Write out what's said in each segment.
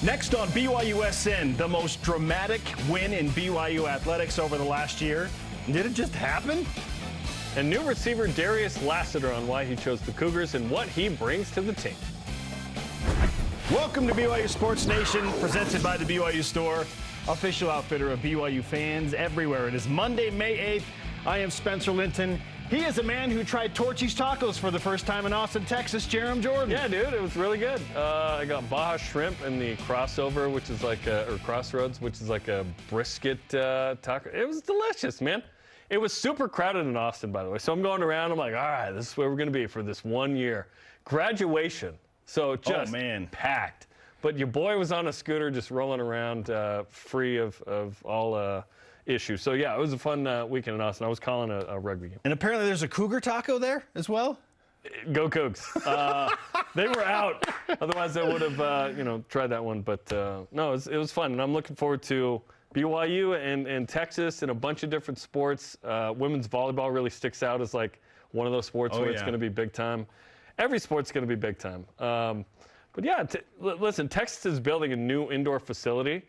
Next on BYUSN, the most dramatic win in BYU athletics over the last year. Did it just happen? And new receiver Darius Lassiter on why he chose the Cougars and what he brings to the team. Welcome to BYU Sports Nation, presented by the BYU Store, official outfitter of BYU fans everywhere. It is Monday, May 8th. I am Spencer Linton. He is a man who tried Torchy's Tacos for the first time in Austin, Texas. Jarom Jordan. Yeah, dude, it was really good. I got Baja Shrimp and the Crossover, which is like or Crossroads, which is like a brisket taco. It was delicious, man. It was super crowded in Austin, by the way. So I'm going around. I'm like, all right, this is where we're going to be for this 1 year. Graduation. So just packed. But your boy was on a scooter just rolling around free of all issues. So, yeah, it was a fun weekend in Austin. I was calling a rugby game. And apparently there's a Cougar taco there as well? Go Cougs. They were out. Otherwise, I would have, tried that one. But, no, it was fun. And I'm looking forward to BYU and Texas and a bunch of different sports. Women's volleyball really sticks out as, like, one of those sports where it's going to be big time. Every sport's going to be big time. But, yeah, listen, Texas is building a new indoor facility.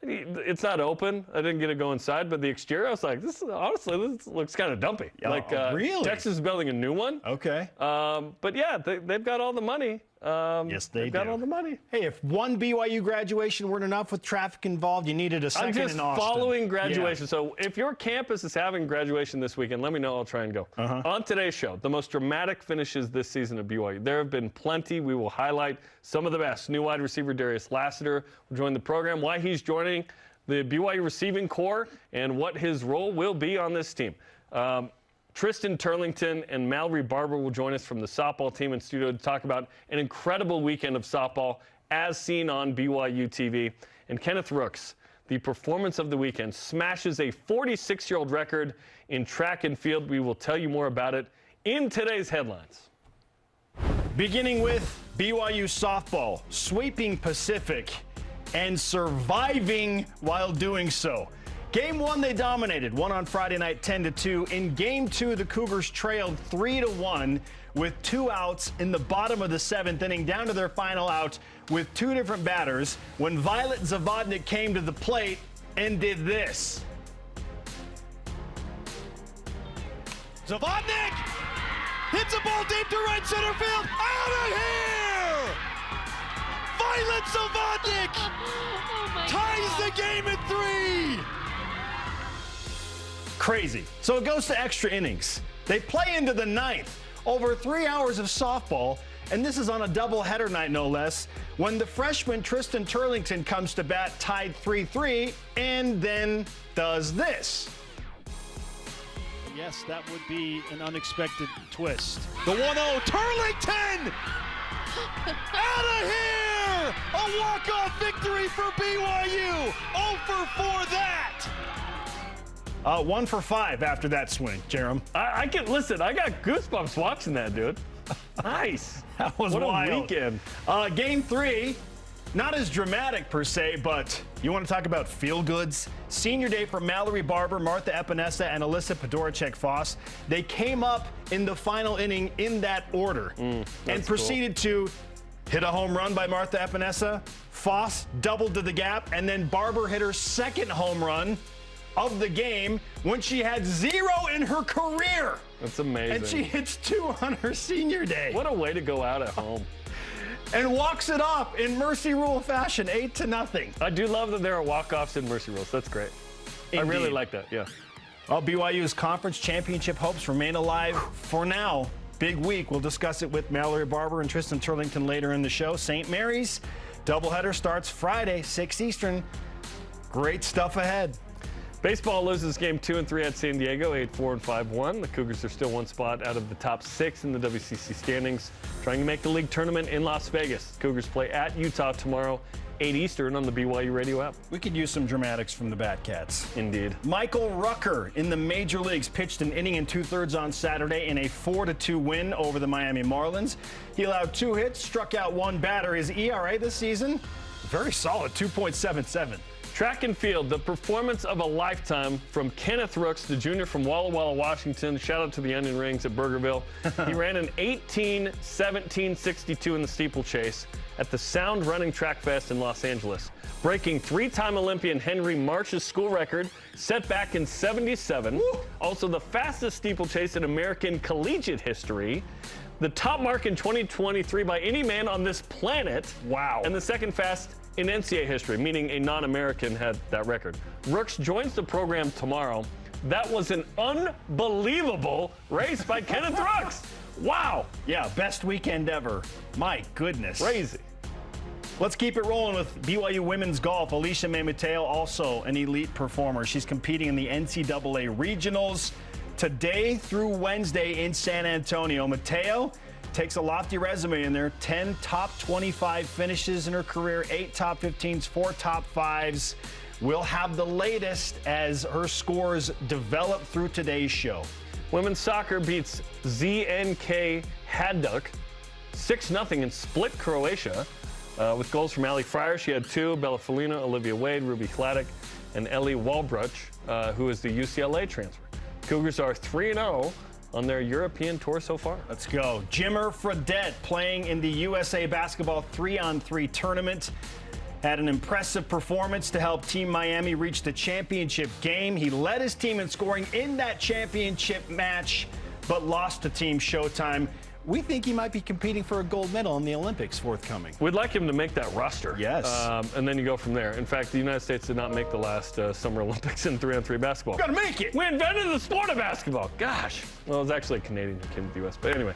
It's not open. I didn't get to go inside, but the exterior, I was like, this looks kind of dumpy. Really? Texas is building a new one. Okay. But, yeah, they've got all the money. Yes, they've got all the money. Hey, if one BYU graduation weren't enough with traffic involved, you needed a second in Austin. I'm just following graduation. Yeah. So if your campus is having graduation this weekend, let me know. I'll try and go. On today's show, the most dramatic finishes this season of BYU. There have been plenty. We will highlight some of the best. New wide receiver Darius Lassiter will join the program, why he's joining the BYU receiving corps, and what his role will be on this team. Tristen, Turlington, and Mallory, Barber will join us from the softball team in studio to talk about an incredible weekend of softball as seen on BYUtv. And Kenneth Rooks, the performance of the weekend, smashes a 46-year-old record in track and field. We will tell you more about it in today's headlines. Beginning with BYU softball, sweeping Pacific and surviving while doing so. Game 1, they dominated, won on Friday night 10-2. In Game 2, the Cougars trailed 3-1 with 2 outs in the bottom of the 7th inning, down to their final out with 2 different batters when Violet Zavodnik came to the plate and did this. Zavodnik hits a ball deep to right center field. Out of here! Violet Zavodnik ties the game at 3. Crazy. So it goes to extra innings. They play into the 9th. Over 3 hours of softball, and this is on a doubleheader night, no less, when the freshman Tristen Turlington comes to bat, tied 3-3, and then does this. Yes, that would be an unexpected twist. The 1-0, Turlington! Out of here! A walk-off victory for BYU. 0 for 4 that. 1 for 5 after that swing, Jarom. I got goosebumps watching that, dude. Nice. That was what wild. A weekend. Game 3, not as dramatic per se, but you want to talk about feel-goods? Senior day for Mallory, Barber, Martha Epinesa, and Alyssa Podoracek-Foss. They came up in the final inning in that order and proceeded to hit a home run by Martha Epinesa. Foss doubled to the gap, and then Barber hit her second home run of the game when she had 0 in her career. That's amazing. And she hits 2 on her senior day. What a way to go out at home. And walks it off in Mercy Rule fashion, 8-0. I do love that there are walk-offs in Mercy Rules. That's great. Indeed. I really like that, yeah. Well, BYU's conference championship hopes remain alive for now. Big week. We'll discuss it with Mallory Barber and Tristen Turlington later in the show. St. Mary's doubleheader starts Friday, 6 Eastern. Great stuff ahead. Baseball loses game 2 and 3 at San Diego, 8-4 and 5-1. The Cougars are still 1 spot out of the top 6 in the WCC standings, trying to make the league tournament in Las Vegas. Cougars play at Utah tomorrow, 8 Eastern on the BYU radio app. We could use some dramatics from the Batcats. Indeed. Michael Rucker in the major leagues pitched an inning and 2/3 on Saturday in a 4-2 win over the Miami Marlins. He allowed 2 hits, struck out 1 batter. His ERA this season, Very solid, 2.77. Track and field, the performance of a lifetime from Kenneth Rooks, the junior from Walla Walla, Washington. Shout out to the Onion Rings at Burgerville. He ran an 18:17.62 in the steeplechase at the Sound Running Track Fest in Los Angeles, breaking three-time Olympian Henry Marsh's school record set back in '77. Also the fastest steeplechase in American collegiate history. The top mark in 2023 by any man on this planet. Wow. And the second fast in NCAA history, meaning a non-American had that record. Rooks joins the program tomorrow. That was an unbelievable race by Kenneth Rooks. Wow. Yeah, best weekend ever. My goodness. Crazy. Let's keep it rolling with BYU women's golf. Alicia May Mateo, also an elite performer. She's competing in the NCAA regionals today through Wednesday in San Antonio. Mateo takes a lofty resume in there. 10 top 25 finishes in her career, 8 top 15s, 4 top 5s. We'll have the latest as her scores develop through today's show. Women's soccer beats ZNK Hajduk 6-0 in split Croatia with goals from Ali Fryer. She had 2, Bella Felina, Olivia Wade, Ruby Hladek, and Ellie Walbruch, who is the UCLA transfer. Cougars are 3-0 on their European tour so far. Let's go. Jimmer Fredette playing in the USA Basketball 3-on-3 tournament. Had an impressive performance to help Team Miami reach the championship game. He led his team in scoring in that championship match, but lost to Team Showtime. We think he might be competing for a gold medal in the Olympics forthcoming. We'd like him to make that roster. Yes. And then you go from there. In fact, the United States did not make the last Summer Olympics in 3-on-3 basketball. Gotta make it! We invented the sport of basketball. Gosh. Well, it was actually a Canadian who came to the U.S. But anyway,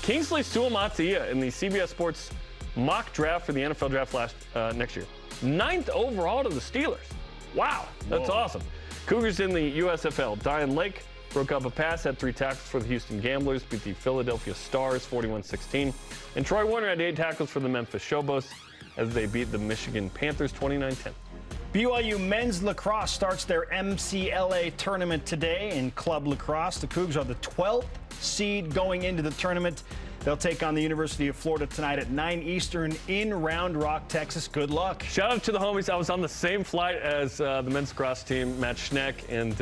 Kingsley Suamataia in the CBS Sports mock draft for the NFL draft next year. 9th overall to the Steelers. Wow, that's awesome. Cougars in the USFL. Diane Lake broke up a pass, had 3 tackles for the Houston Gamblers, beat the Philadelphia Stars 41-16. And Troy Warner had 8 tackles for the Memphis Showboats as they beat the Michigan Panthers 29-10. BYU men's lacrosse starts their MCLA tournament today in club lacrosse. The Cougars are the 12th seed going into the tournament. They'll take on the University of Florida tonight at 9 Eastern in Round Rock, Texas. Good luck. Shout out to the homies. I was on the same flight as the men's lacrosse team, Matt Schneck and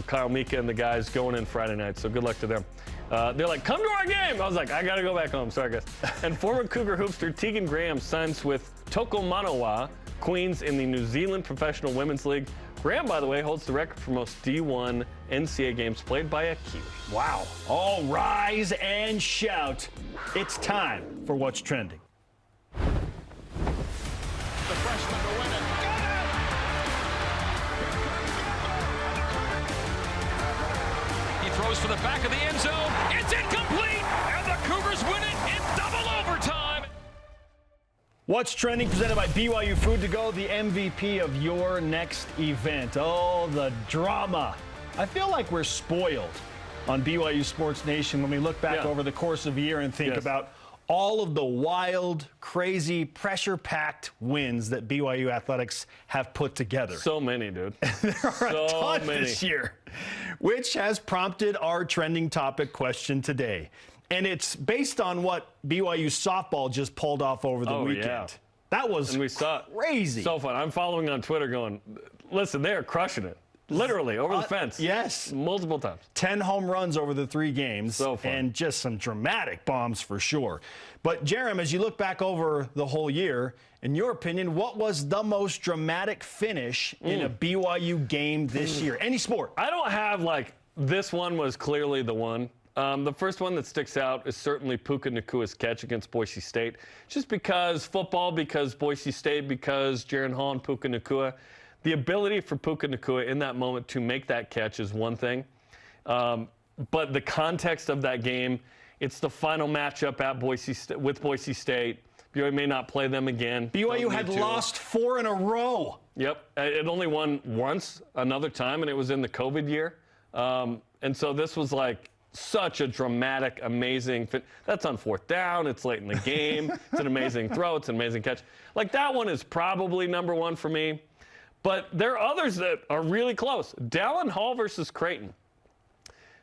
Kyle Mika and the guys going in Friday night. So good luck to them. They're like, come to our game. I was like, I got to go back home. Sorry, guys. And former Cougar hoopster Tegan Graham signs with Tokomanawa Queens in the New Zealand Professional Women's League. Graham, by the way, holds the record for most D1 NCAA games played by a Kiwi. Wow. All rise and shout. It's time for What's Trending. The freshman to win it. Got it! He throws for the back of the end zone. It's incomplete! And the Cougars win it in double overtime. What's Trending, presented by BYU Food to Go, the MVP of your next event. Oh, the drama. I feel like we're spoiled on BYU Sports Nation when we look back over the course of a year and think about all of the wild, crazy, pressure-packed wins that BYU athletics have put together. So many, dude. There are a ton many this year, which has prompted our trending topic question today. And it's based on what BYU softball just pulled off over the weekend. Yeah. That was and we saw crazy. So fun. I'm following on Twitter going, listen, they are crushing it. Literally, over the fence. Yes. Multiple times. 10 home runs over the 3 games. So fun. And just some dramatic bombs for sure. But, Jarom, as you look back over the whole year, in your opinion, what was the most dramatic finish in a BYU game this year? Any sport. I don't have, this one was clearly the one. The first one that sticks out is certainly Puka Nakua's catch against Boise State. Just because football, because Boise State, because Jaron Hall and Puka Nakua. The ability for Puka Nakua in that moment to make that catch is one thing. But the context of that game, it's the final matchup at with Boise State. BYU may not play them again. BYU had lost 4 in a row. Yep. It only won once another time, and it was in the COVID year. And so this was such a dramatic, amazing fit. That's on 4th down. It's late in the game. It's an amazing throw. It's an amazing catch. That one is probably number 1 for me. But there are others that are really close. Dallin Hall versus Creighton.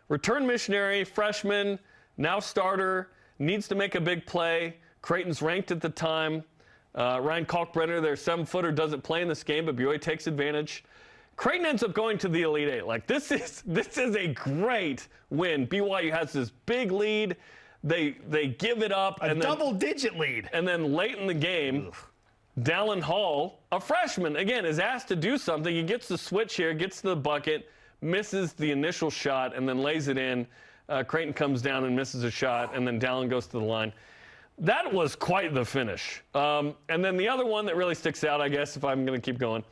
Return missionary, freshman, now starter, needs to make a big play. Creighton's ranked at the time. Ryan Kalkbrenner, their 7-footer, doesn't play in this game, but BYU takes advantage. Creighton ends up going to the Elite Eight. Like, this is a great win. BYU has this big lead. They give it up. A double-digit lead. And then late in the game, Dallin Hall, a freshman, again, is asked to do something. He gets the switch here, gets to the bucket, misses the initial shot, and then lays it in. Creighton comes down and misses a shot, and then Dallin goes to the line. That was quite the finish. And then the other one that really sticks out, I guess, if I'm going to keep going,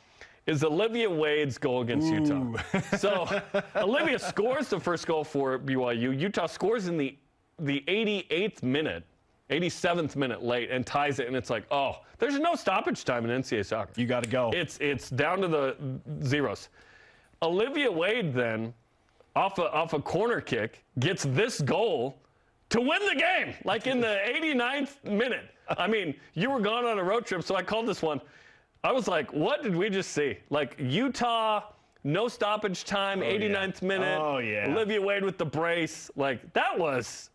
is Olivia Wade's goal against Utah. So Olivia scores the first goal for BYU. Utah scores in the 88th minute, 87th minute late, and ties it. And it's like, oh, there's no stoppage time in NCAA soccer. You got to go. It's down to the zeros. Olivia Wade then, off a corner kick, gets this goal to win the game, like in the 89th minute. I mean, you were gone on a road trip, so I called this one. I was like, what did we just see? Like, Utah, no stoppage time, 89th minute. Oh, yeah. Olivia Wade with the brace. Like, that was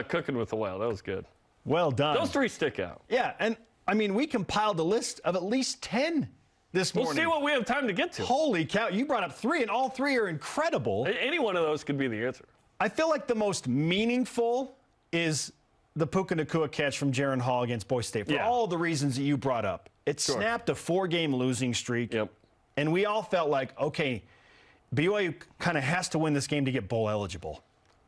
cooking with the whale. That was good. Well done. Those three stick out. Yeah, and, I mean, we compiled a list of at least 10 this morning. We'll see what we have time to get to. Holy cow. You brought up 3, and all 3 are incredible. Any one of those could be the answer. I feel like the most meaningful is the Puka Nacua catch from Jaron Hall against Boise State for all the reasons that you brought up. It snapped a 4-game losing streak. Yep. And we all felt like, okay, BYU kind of has to win this game to get bowl eligible.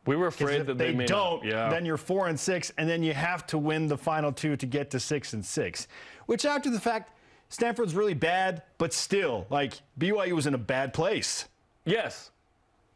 We were afraid that they may don't. not. Then you're 4-6, and then you have to win the final 2 to get to 6-6. Which, after the fact, Stanford's really bad, but still, like, BYU was in a bad place. Yes.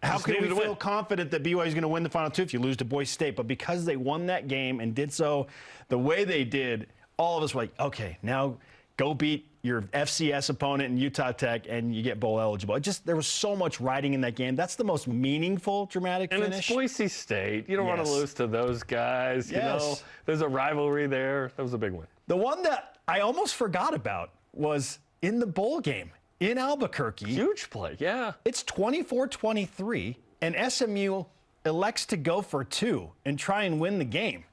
How can we feel confident that BYU is going to win the final 2 if you lose to Boise State? But because they won that game and did so the way they did, all of us were like, okay, now go beat your FCS opponent in Utah Tech and you get bowl eligible. There was so much riding in that game. That's the most meaningful, dramatic finish. And it's Boise State. You don't want to lose to those guys. You know, there's a rivalry there. That was a big win. The one that I almost forgot about was in the bowl game. In Albuquerque. Huge play, yeah. It's 24-23, and SMU elects to go for 2 and try and win the game.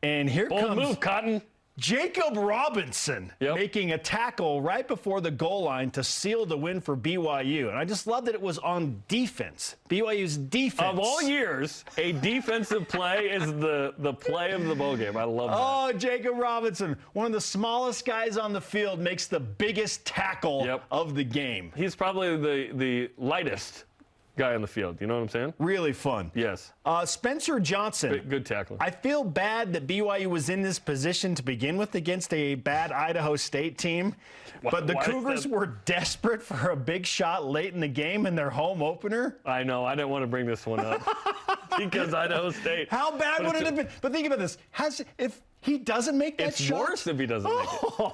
And here Bold comes move, Cotton. Jacob Robinson making a tackle right before the goal line to seal the win for BYU. And I just love that it was on defense. BYU's defense. Of all years, a defensive play is the play of the bowl game. I love that. Oh, Jacob Robinson, one of the smallest guys on the field, makes the biggest tackle of the game. He's probably the lightest guy on the field. You know what I'm saying? Really fun. Yes. Spencer Johnson. Good tackling. I feel bad that BYU was in this position to begin with against a bad Idaho State team. But the Cougars were desperate for a big shot late in the game in their home opener. I know. I didn't want to bring this one up because Idaho State. How bad would it have been? But think about this. If he doesn't make that shot. It's worse if he doesn't make it.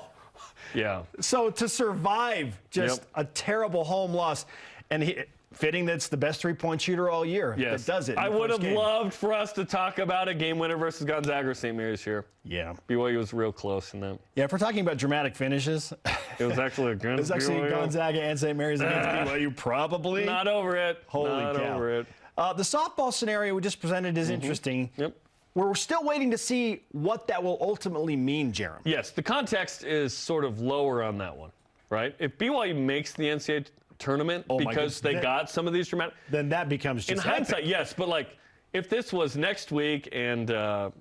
Yeah. So to survive just a terrible home loss, and fitting that's the best three-point shooter all year. Yes. That does it. I would have loved for us to talk about a game winner versus Gonzaga or St. Mary's here. Yeah. BYU was real close in that. Yeah, if we're talking about dramatic finishes. It was actually against It was actually BYU. Gonzaga and St. Mary's against BYU, probably. Not over it. Holy Not cow. over it. The softball scenario we just presented is interesting. Yep. We're still waiting to see what that will ultimately mean, Jarom. Yes, the context is sort of lower on that one, right? If BYU makes the NCAA tournament because they got some of these dramatic. Then that becomes just in hindsight, yes, but like if this was next week and a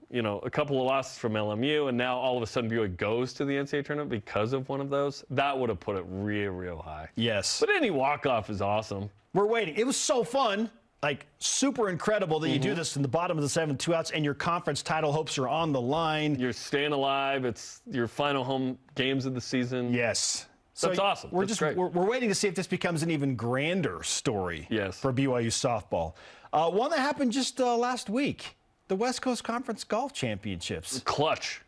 couple of losses from LMU and now all of a sudden BYU goes to the NCAA tournament because of one of those, that would have put it real high. Yes. But any walk-off is awesome. We're waiting. It was so fun. Like, super incredible that you do this in the bottom of the 7th, 2 outs, and your conference title hopes are on the line. You're staying alive. It's your final home games of the season. Yes. That's awesome. We're waiting to see if this becomes an even grander story for BYU softball. One that happened just last week, the West Coast Conference Golf Championships. Clutch.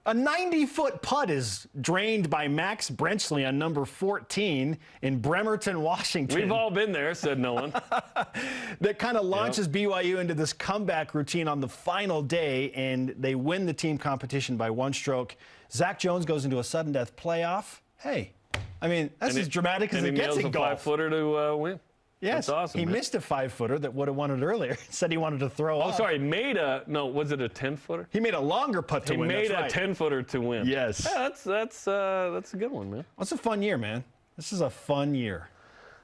A 90-foot putt is drained by Max Brenchley on number 14 in Bremerton, Washington. We've all been there, said no one. That kind of launches BYU into this comeback routine on the final day, and they win the team competition by 1 stroke. Zach Jones goes into a sudden death playoff. Hey, I mean, that's as dramatic as it gets in golf. And he nails a 5-footer to win. Yes, That's awesome. he man. missed a 5-footer that would have won it earlier. Said he wanted to throw Oh, up. sorry. Was it a 10-footer? He made a longer putt to He win. made That's a right. 10-footer to win. Yes. Yeah, that's a good one, man. It's a fun year, man. This is a fun year.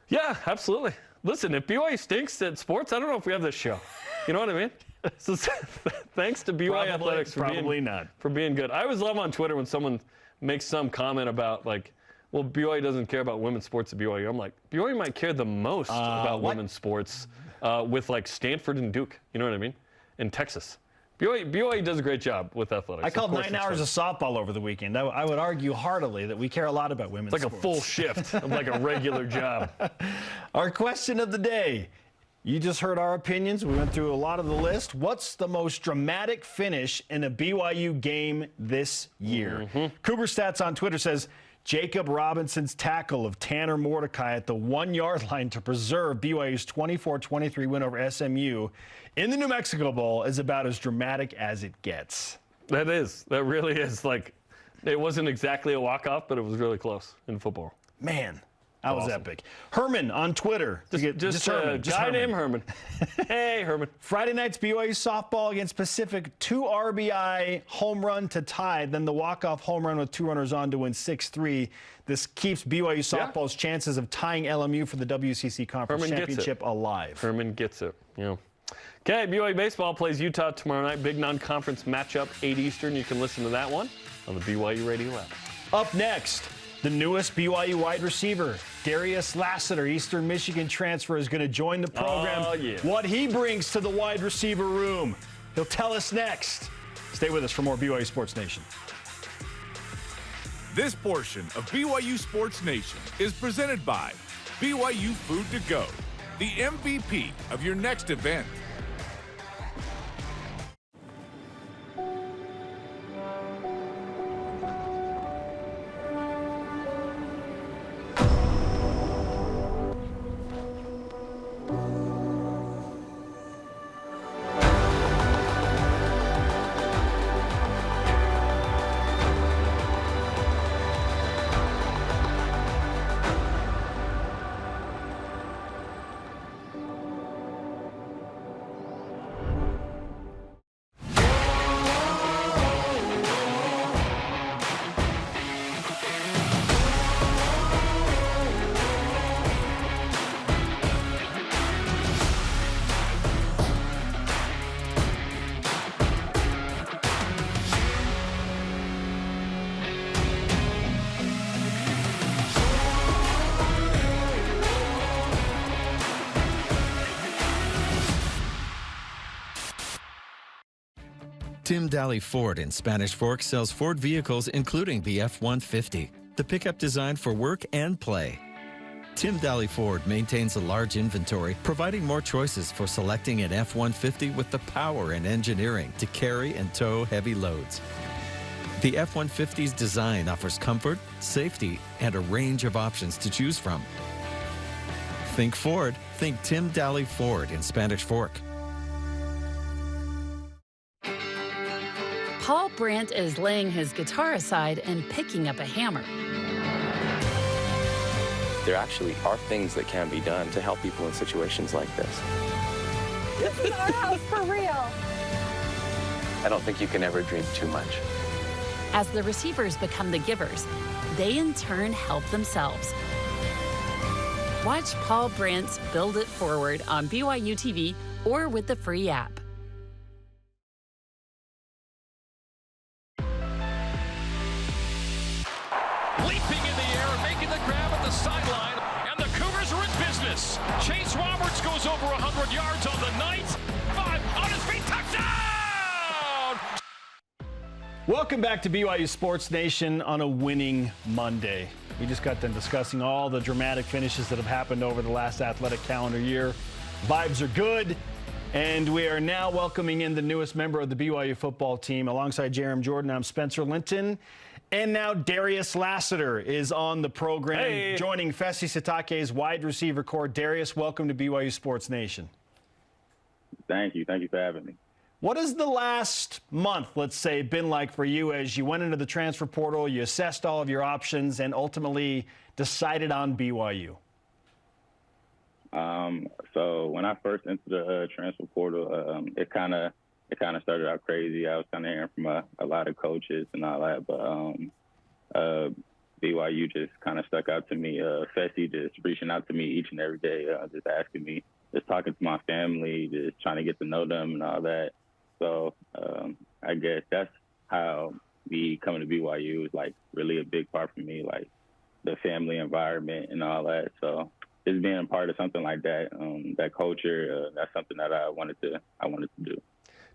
Yeah, absolutely. Listen, if BYU stinks at sports, I don't know if we have this show. You know what I mean? So thanks to BYU Athletics for being good. I always love on Twitter when someone makes some comment about, like, well, BYU doesn't care about women's sports at BYU. I'm like, BYU might care the most about women's sports with, like, Stanford and Duke. You know what I mean? In Texas. BYU does a great job with athletics. I called 9 hours of softball over the weekend. I would argue heartily that we care a lot about women's sports. It's like sports. a full shift of like a regular job. Our question of the day. You just heard our opinions. We went through a lot of the list. What's the most dramatic finish in a BYU game this year? Cougar Stats on Twitter says, Jacob Robinson's tackle of Tanner Mordecai at the 1-yard line to preserve BYU's 24-23 win over SMU in the New Mexico Bowl is about as dramatic as it gets. That is. That really is. Like, it wasn't exactly a walk-off, but it was really close in football. Man, that was epic. Herman on Twitter. Just a guy named Herman. Hey, Herman. Friday night's BYU softball against Pacific, 2 RBI home run to tie, then the walk-off home run with 2 runners on to win 6-3. This keeps BYU softball's chances of tying LMU for the WCC Conference Championship alive. Herman gets it. Yeah. Okay, BYU baseball plays Utah tomorrow night. Big non-conference matchup, 8 Eastern. You can listen to that one on the BYU Radio app. Up next, the newest BYU wide receiver, Darius Lassiter, Eastern Michigan transfer, is going to join the program. Oh, yeah. What he brings to the wide receiver room, he'll tell us next. Stay with us for more BYU Sports Nation. This portion of BYU Sports Nation is presented by BYU Food to Go, the MVP of your next event. Tim Daly Ford in Spanish Fork sells Ford vehicles including the F-150, the pickup designed for work and play. Tim Daly Ford maintains a large inventory, providing more choices for selecting an F-150 with the power and engineering to carry and tow heavy loads. The F-150's design offers comfort, safety, and a range of options to choose from. Think Ford, think Tim Daly Ford in Spanish Fork. Paul Brandt is laying his guitar aside and picking up a hammer. There actually are things that can be done to help people in situations like this. This is our house for real. I don't think you can ever dream too much. As the receivers become the givers, they in turn help themselves. Watch Paul Brandt's Build It Forward on BYUtv or with the free app. Leaping in the air and making the grab at the sideline, and the Cougars are in business. Chase Roberts goes over 100 yards on the night. 5 on his feet, touchdown! Welcome back to BYU Sports Nation on a winning Monday. We just got done discussing all the dramatic finishes that have happened over the last athletic calendar year. Vibes are good, and we are now welcoming in the newest member of the BYU football team. Alongside Jarom Jordan, I'm Spencer Linton. And now Darius Lassiter is on the program, joining Fesi Sitake's wide receiver core. Darius, welcome to BYU Sports Nation. Thank you. Thank you for having me. What has the last month, let's say, been like for you as you went into the transfer portal, you assessed all of your options, and ultimately decided on BYU? So when I first entered the transfer portal, it kind of started out crazy. I was kind of hearing from a lot of coaches and all that, but BYU just kind of stuck out to me. Fessy just reaching out to me each and every day, just asking me, just talking to my family, just trying to get to know them and all that. So I guess that's how me coming to BYU is like really a big part for me, like the family environment and all that. So just being a part of something like that, that culture, that's something that I wanted to do.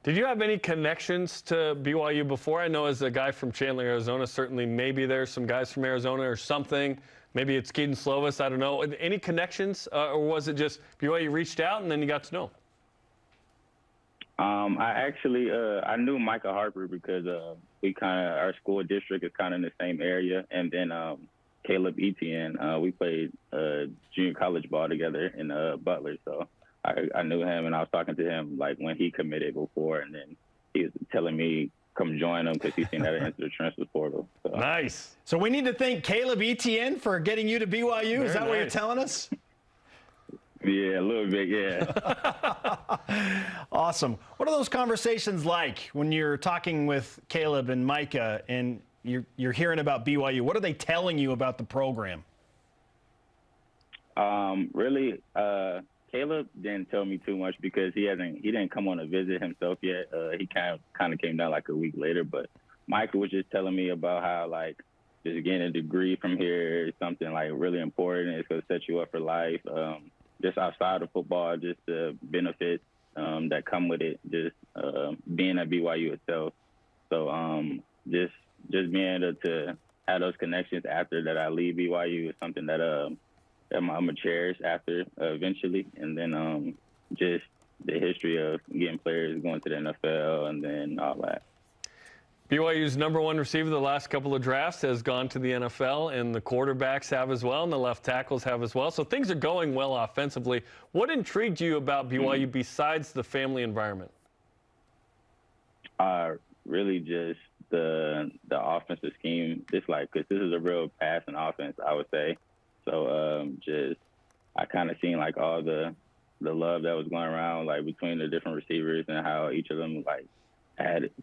Did you have any connections to BYU before? I know as a guy from Chandler, Arizona, certainly maybe there's some guys from Arizona or something. Maybe it's Keaton Slovis, I don't know. Any connections, or was it just BYU reached out and then you got to know? I actually I knew Micah Harper because our school district is kind of in the same area, and then Caleb Etienne, we played junior college ball together in Butler, so I knew him, and I was talking to him like when he committed before, and then he was telling me come join him because he's seen that into the transfer portal. So. Nice. So we need to thank Caleb Etienne for getting you to BYU. Very Is that nice. what you're telling us? Yeah, a little bit, yeah. Awesome. What are those conversations like when you're talking with Caleb and Micah and you're hearing about BYU? What are they telling you about the program? Really, Caleb didn't tell me too much because he didn't come on a visit himself yet. He kind of came down like a week later. But Micah was just telling me about how like just getting a degree from here is something like really important. It's gonna set you up for life. Just outside of football, just the benefits that come with it, just being at BYU itself. So just being able to have those connections after that I leave BYU is something that I'm gonna cherish after eventually. And then just the history of getting players going to the NFL and then all that. BYU's #1 receiver the last couple of drafts has gone to the NFL, and the quarterbacks have as well, and the left tackles have as well. So things are going well offensively. What intrigued you about BYU besides the family environment? Really just the offensive scheme. Just like, because this is a real passing offense, I would say. So I kind of seen like all the love that was going around like between the different receivers and how each of them like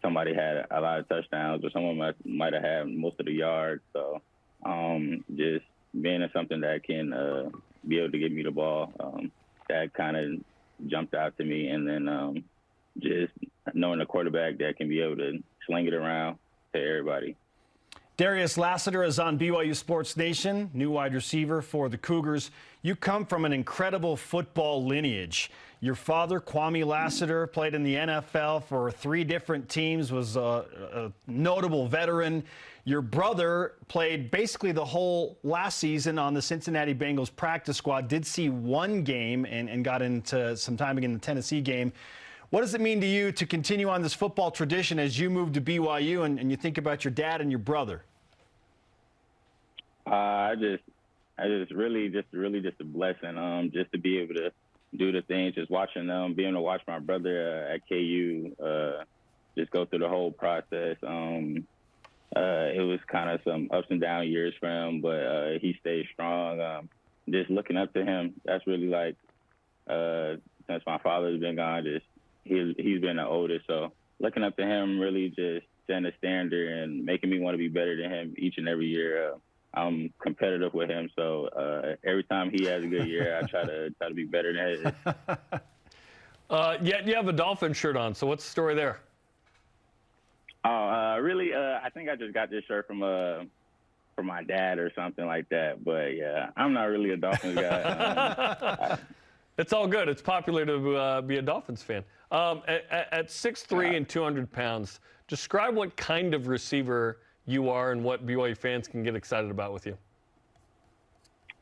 somebody had a lot of touchdowns or someone might have had most of the yards. So just being in something that can be able to give me the ball, that kind of jumped out to me. And then just knowing a quarterback that can be able to sling it around to everybody. Darius Lassiter is on BYU Sports Nation, new wide receiver for the Cougars. You come from an incredible football lineage. Your father, Kwame Lassiter, played in the NFL for 3 different teams, was a notable veteran. Your brother played basically the whole last season on the Cincinnati Bengals practice squad, did see 1 game and got into some timing in the Tennessee game. What does it mean to you to continue on this football tradition as you move to BYU and you think about your dad and your brother? I just really a blessing. Just to be able to do the things, just watching them, being able to watch my brother at KU, just go through the whole process. It was kind of some ups and down years for him, but he stayed strong. Just looking up to him, that's really like, since my father's been gone, he's been the oldest. So looking up to him, really just setting a standard and making me want to be better than him each and every year. I'm competitive with him, so every time he has a good year, I try to be better than his. Yet you have a Dolphin shirt on, so what's the story there? Oh, really? I think I just got this shirt from my dad or something like that. But yeah, I'm not really a Dolphins guy. It's all good. It's popular to be a Dolphins fan. At 6'3" and 200 pounds, describe what kind of receiver you are and what BYU fans can get excited about with you.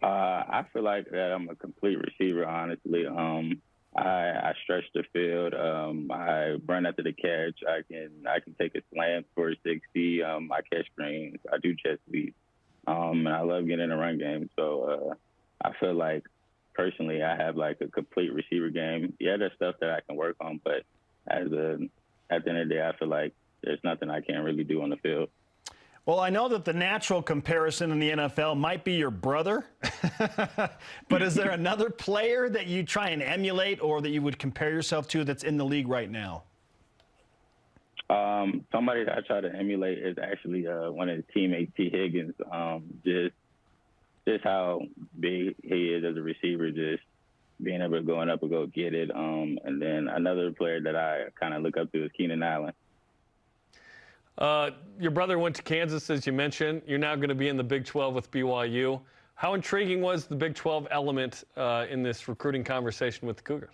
I feel like that I'm a complete receiver, honestly. I stretch the field. I run after the catch. I can take a slant for 60. I catch screens. I do chest sweeps. And I love getting in the run game. So I feel like personally I have like a complete receiver game. Yeah, there's stuff that I can work on, but at the end of the day, I feel like there's nothing I can't really do on the field. Well, I know that the natural comparison in the NFL might be your brother, but is there another player that you try and emulate or that you would compare yourself to that's in the league right now? Somebody that I try to emulate is actually one of his teammates, T. Higgins. Just how big he is as a receiver, just being able to go up and go get it. And then another player that I kind of look up to is Keenan Allen. Your brother went to Kansas, as you mentioned. You're now going to be in the Big 12 with BYU. How intriguing was the Big 12 element in this recruiting conversation with the Cougars?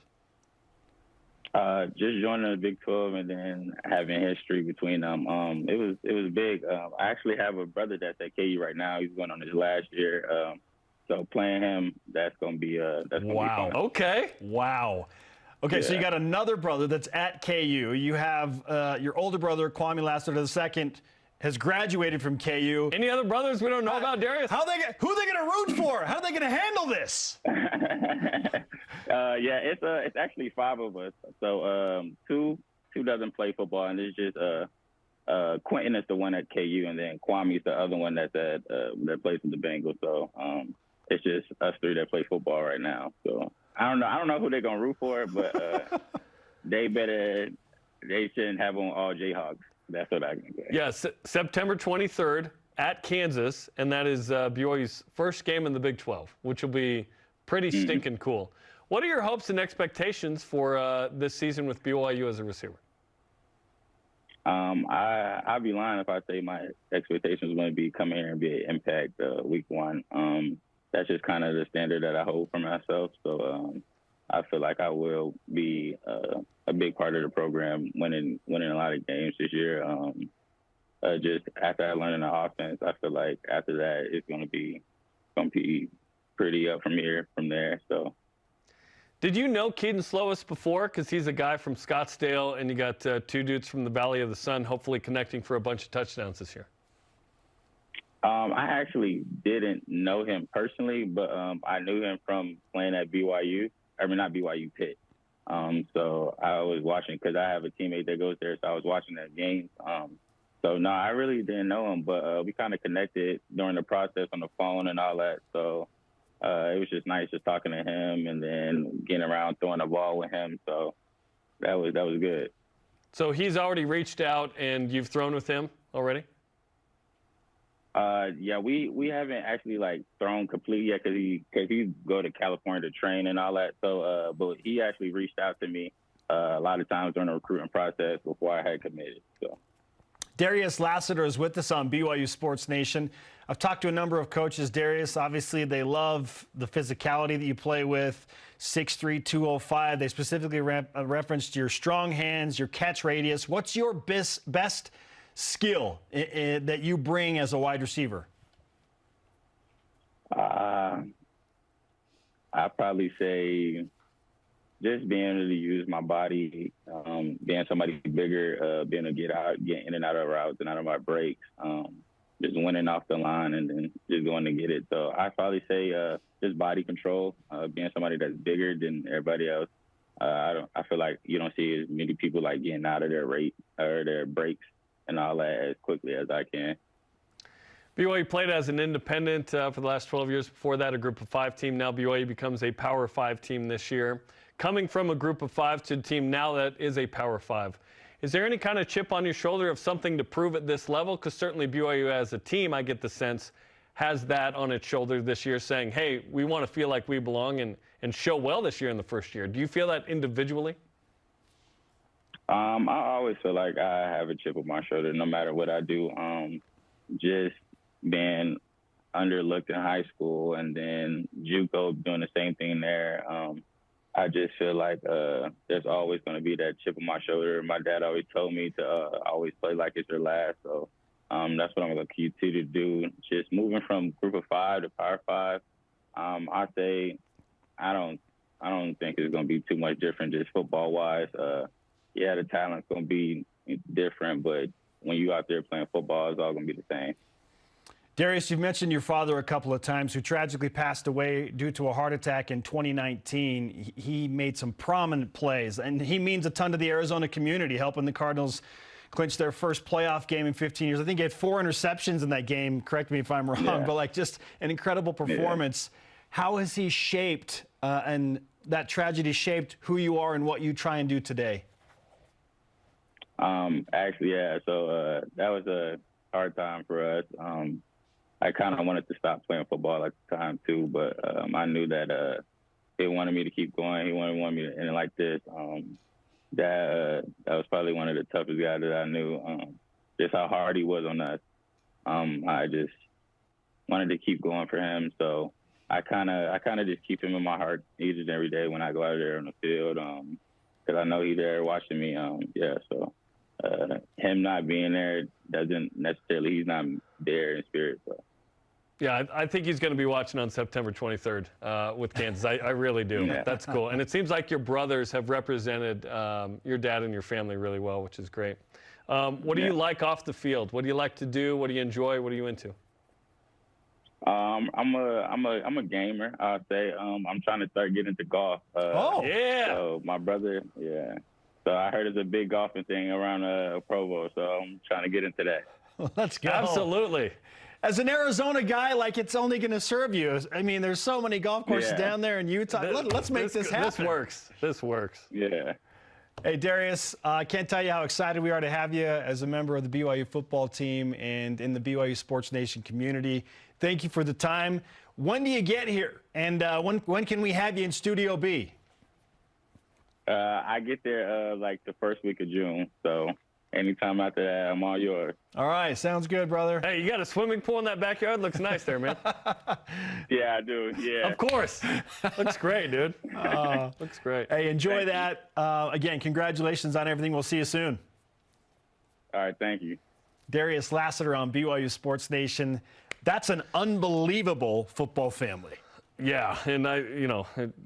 Just joining the Big 12 and then having history between them, it was big. I actually have a brother that's at KU right now. He's going on his last year. So playing him, that's going to be wow. Fun. Okay. Wow. Okay, so you got another brother that's at KU. You have your older brother, Kwame Lassiter II, has graduated from KU. Any other brothers we don't know about, Darius? Who are they going to root for? How are they going to handle this? Yeah, it's actually 5 of us. So two doesn't play football, and it's just Quentin is the one at KU, and then Kwame's the other one that plays with the Bengals. So it's just us 3 that play football right now. So I don't know who they're gonna root for, but they shouldn't have on all Jayhawks. That's what I can say. Yes, September 23rd at Kansas, and that is BYU's first game in the Big 12, which will be pretty stinking cool. What are your hopes and expectations for this season with BYU as a receiver? I'd be lying if I say my expectations are going to be coming here and be an impact week 1. That's just kind of the standard that I hold for myself. So I feel like I will be a big part of the program, winning a lot of games this year. Just after I learn the offense, I feel like after that it's going to be pretty up from there. So. Did you know Keaton Slovis before? Because he's a guy from Scottsdale, and you got 2 dudes from the Valley of the Sun, hopefully connecting for a bunch of touchdowns this year. I actually didn't know him personally, but I knew him from playing at BYU. I mean, not BYU, Pitt. So I was watching because I have a teammate that goes there, so I was watching that game. So, no, I really didn't know him, but we kind of connected during the process on the phone and all that. So it was just nice just talking to him and then getting around throwing the ball with him. So that was good. So he's already reached out, and you've thrown with him already? Yeah, we haven't actually thrown completely yet because he go to California to train and all that. So, but he actually reached out to me a lot of times during the recruiting process before I had committed. So. Darius Lassiter is with us on BYU Sports Nation. I've talked to a number of coaches, Darius. Obviously, they love the physicality that you play with, 6'3", 205. They specifically referenced your strong hands, your catch radius. What's your best skill that you bring as a wide receiver? I'd probably say just being able to use my body, being somebody bigger, being able to get in and out of routes and out of my breaks, just winning off the line and then just going to get it. So I'd probably say just body control, being somebody that's bigger than everybody else. I feel like you don't see as many people getting out of their rate or their breaks and all that as quickly as I can. BYU played as an independent for the last 12 years. Before that, a group of 5 team. Now BYU becomes a Power 5 team this year. Coming from a group of 5 to a team now that is a Power 5. Is there any kind of chip on your shoulder of something to prove at this level? Because certainly BYU as a team, I get the sense, has that on its shoulder this year saying, hey, we want to feel like we belong and show well this year in the first year. Do you feel that individually? I always feel like I have a chip on my shoulder no matter what I do. Just being underlooked in high school and then JUCO doing the same thing there. I just feel like there's always going to be that chip on my shoulder. My dad always told me to always play like it's your last. So that's what I'm going to continue to do. Just moving from group of 5 to Power 5. I say I don't think it's going to be too much different just football wise. Yeah, the talent's going to be different, but when you out there playing football, it's all going to be the same. Darius, you've mentioned your father a couple of times, who tragically passed away due to a heart attack in 2019. He made some prominent plays, and he means a ton to the Arizona community, helping the Cardinals clinched their first playoff game in 15 years. I think he had 4 interceptions in that game. Correct me if I'm wrong, but like just an incredible performance. Yeah. How has he shaped and that tragedy shaped who you are and what you try and do today? Actually, yeah. So that was a hard time for us. I kind of wanted to stop playing football at the time too, but I knew that he wanted me to keep going. He wanted me to end it like this. That was probably one of the toughest guys that I knew. Just how hard he was on us. I just wanted to keep going for him. So I kind of just keep him in my heart each and every day when I go out there on the field, because I know he's there watching me. So him not being there doesn't necessarily, he's not there in spirit. So. Yeah, I think he's going to be watching on September 23rd with Kansas. I really do. Yeah. That's cool. And it seems like your brothers have represented your dad and your family really well, which is great. What do you like off the field? What do you like to do? What do you enjoy? What are you into? I'm a gamer, I'll say. I'm trying to start getting into golf. So my brother, So I heard it's a big golfing thing around Provo, so I'm trying to get into that. Let's go. Absolutely. As an Arizona guy, like, it's only going to serve you. I mean, there's so many golf courses down there in Utah. Let's make this happen. This works. This works. Yeah. Hey, Darius, I can't tell you how excited we are to have you as a member of the BYU football team and in the BYU Sports Nation community. Thank you for the time. When do you get here? And when can we have you in Studio B? I get there like the first week of June, so anytime after that, I'm all yours. All right, sounds good, brother. Hey, you got a swimming pool in that backyard? Looks nice there, man. Yeah, I do, yeah. Of course. Looks great, dude. Looks great. Hey, enjoy that. Again, congratulations on everything. We'll see you soon. All right, thank you. Darius Lassiter on BYU Sports Nation. That's an unbelievable football family. Yeah, and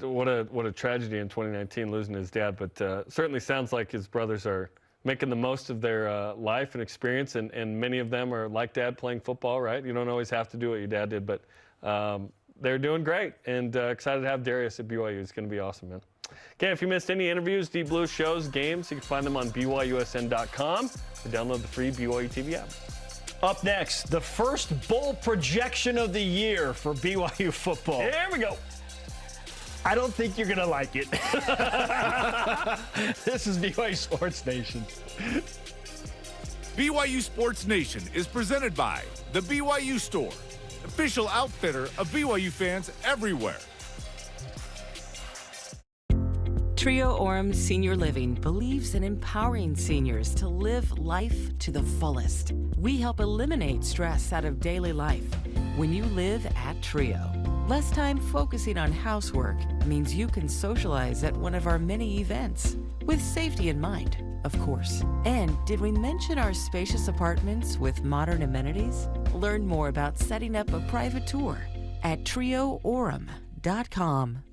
what a tragedy in 2019 losing his dad, but certainly sounds like his brothers are making the most of their life and experience, and many of them are like dad playing football, right? You don't always have to do what your dad did, but they're doing great, and excited to have Darius at BYU. It's going to be awesome, man. Okay, if you missed any interviews, Deep Blue shows, games, you can find them on BYUSN.com or download the free BYUtv app. Up next, the first bowl projection of the year for BYU football. Here we go. I don't think you're going to like it. This is BYU Sports Nation. BYU Sports Nation is presented by the BYU Store, official outfitter of BYU fans everywhere. Trio Orem Senior Living believes in empowering seniors to live life to the fullest. We help eliminate stress out of daily life when you live at Trio. Less time focusing on housework means you can socialize at one of our many events, with safety in mind, of course. And did we mention our spacious apartments with modern amenities? Learn more about setting up a private tour at trioorem.com.